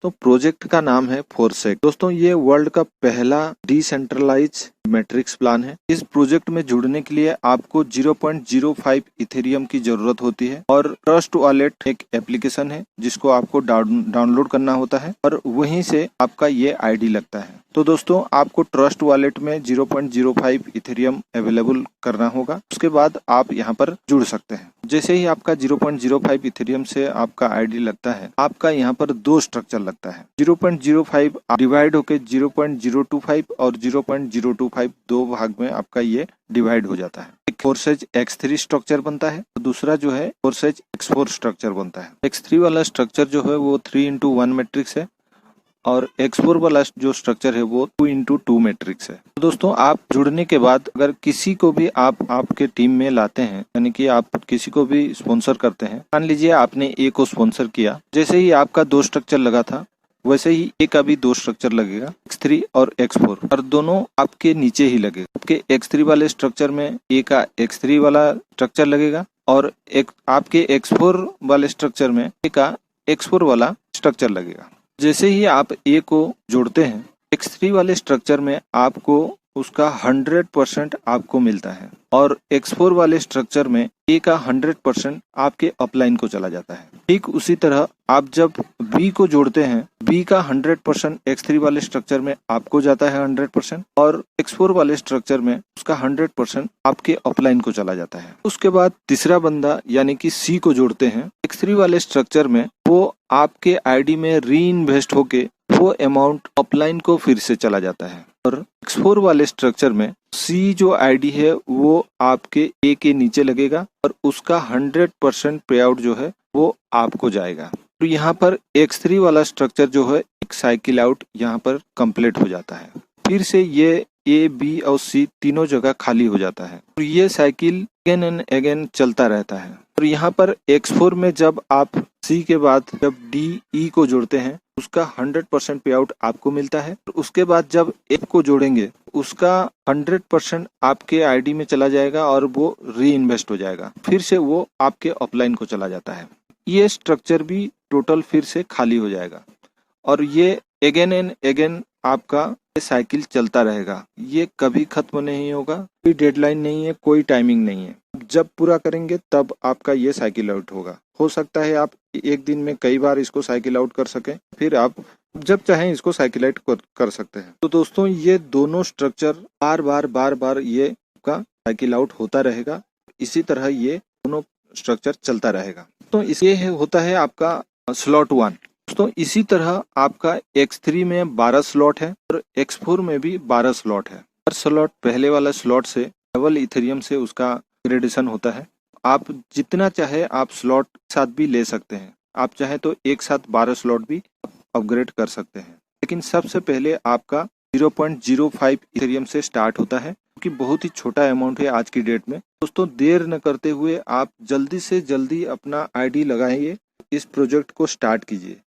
तो प्रोजेक्ट का नाम है फोरसेक। दोस्तों ये वर्ल्ड का पहला डिसेंट्रलाइज मैट्रिक्स प्लान है। इस प्रोजेक्ट में जुड़ने के लिए आपको 0.05 इथेरियम की जरूरत होती है और ट्रस्ट वॉलेट एक एप्लीकेशन है जिसको आपको डाउनलोड करना होता है और वहीं से आपका ये आईडी लगता है। तो दोस्तों आपको ट्रस्ट वॉलेट में 0.05 इथेरियम अवेलेबल करना होगा, उसके बाद आप यहाँ पर जुड़ सकते हैं। जैसे ही आपका 0.05 इथेरियम से आपका आईडी लगता है, आपका यहाँ पर दो स्ट्रक्चर लगता है। 0.05 डिवाइड होके 0.025 और 0.025 दो भाग में आपका ये डिवाइड हो जाता है। एक फोरसेज X3 स्ट्रक्चर बनता है, तो दूसरा जो है फोरसेज X4 स्ट्रक्चर बनता है। X3 वाला स्ट्रक्चर जो है वो 3:1 मैट्रिक्स है और X4 वाला जो स्ट्रक्चर है वो 2:2 मैट्रिक्स है। तो दोस्तों आप जुड़ने के बाद अगर किसी को भी आप आपके टीम में लाते हैं, यानी कि आप किसी को भी स्पॉन्सर करते हैं, मान लीजिए आपने ए को स्पॉन्सर किया, जैसे ही आपका दो स्ट्रक्चर लगा था वैसे ही ए का भी दो स्ट्रक्चर लगेगा, X3 और X4, और दोनों आपके नीचे ही लगेगा। आपके X3 वाले स्ट्रक्चर में ए का X3 वाला स्ट्रक्चर लगेगा और आपके X4 वाले स्ट्रक्चर में ए का X4 वाला स्ट्रक्चर लगेगा। जैसे ही आप ए को जोड़ते हैं, X3 वाले स्ट्रक्चर में आपको उसका 100% आपको मिलता है और X4 वाले स्ट्रक्चर में ए का 100% आपके अपलाइन को चला जाता है। ठीक उसी तरह आप जब बी को जोड़ते हैं, बी का 100% X3 वाले स्ट्रक्चर में आपको जाता है 100% और X4 वाले स्ट्रक्चर में उसका 100% आपके अपलाइन को चला जाता है। उसके बाद तीसरा बंदा यानी कि सी को जोड़ते हैं, X3 वाले स्ट्रक्चर में वो आपके आईडी में री इन्वेस्ट होके वो अमाउंट अपलाइन को फिर से चला जाता है और X4 वाले स्ट्रक्चर में सी जो आईडी है वो आपके ए के नीचे लगेगा और उसका 100% पे आउट जो है वो आपको जाएगा। तो यहाँ पर X3 वाला स्ट्रक्चर जो है एक साइकिल आउट यहाँ पर कंप्लीट हो जाता है। फिर से ये ए, बी और सी तीनों जगह खाली हो जाता है और ये साइकिल अगेन एंड अगेन चलता रहता है। और यहाँ पर X4 में जब आप सी के बाद जब डी, ई को जोड़ते हैं, उसका 100% पे आउट आपको मिलता है। उसके बाद जब एफ को जोड़ेंगे, उसका 100% आपके आईडी में चला जाएगा और वो री इन्वेस्ट हो जाएगा, फिर से वो आपके अपलाइन को चला जाता है। ये स्ट्रक्चर भी टोटल फिर से खाली हो जाएगा और ये अगेन एंड अगेन आपका ये साइकिल चलता रहेगा। ये कभी खत्म नहीं होगा, कोई डेडलाइन नहीं है, कोई टाइमिंग नहीं है। जब पूरा करेंगे तब आपका ये साइकिल आउट होगा। हो सकता है आप एक दिन में कई बार इसको साइकिल आउट कर सकें, फिर आप जब चाहें इसको साइकिल आउट कर सकते हैं। तो दोस्तों ये दोनों स्ट्रक्चर बार बार ये आपका साइकिल आउट होता रहेगा। इसी तरह ये दोनों स्ट्रक्चर चलता रहेगा। तो ये होता है आपका स्लॉट 1। दोस्तों इसी तरह आपका X3 में 12 स्लॉट है और X4 में भी 12 स्लॉट है। हर स्लॉट पहले वाला स्लॉट से डबल इथेरियम से उसका ग्रेडेशन होता है। आप जितना चाहे आप स्लॉट साथ भी ले सकते हैं। आप चाहे तो एक साथ 12 स्लॉट भी अपग्रेड कर सकते हैं, लेकिन सबसे पहले आपका 0.05 इथेरियम से स्टार्ट होता है, क्योंकि बहुत ही छोटा अमाउंट है आज की डेट में। दोस्तों देर न करते हुए आप जल्दी से जल्दी अपना आईडी लगाइए, इस प्रोजेक्ट को स्टार्ट कीजिए।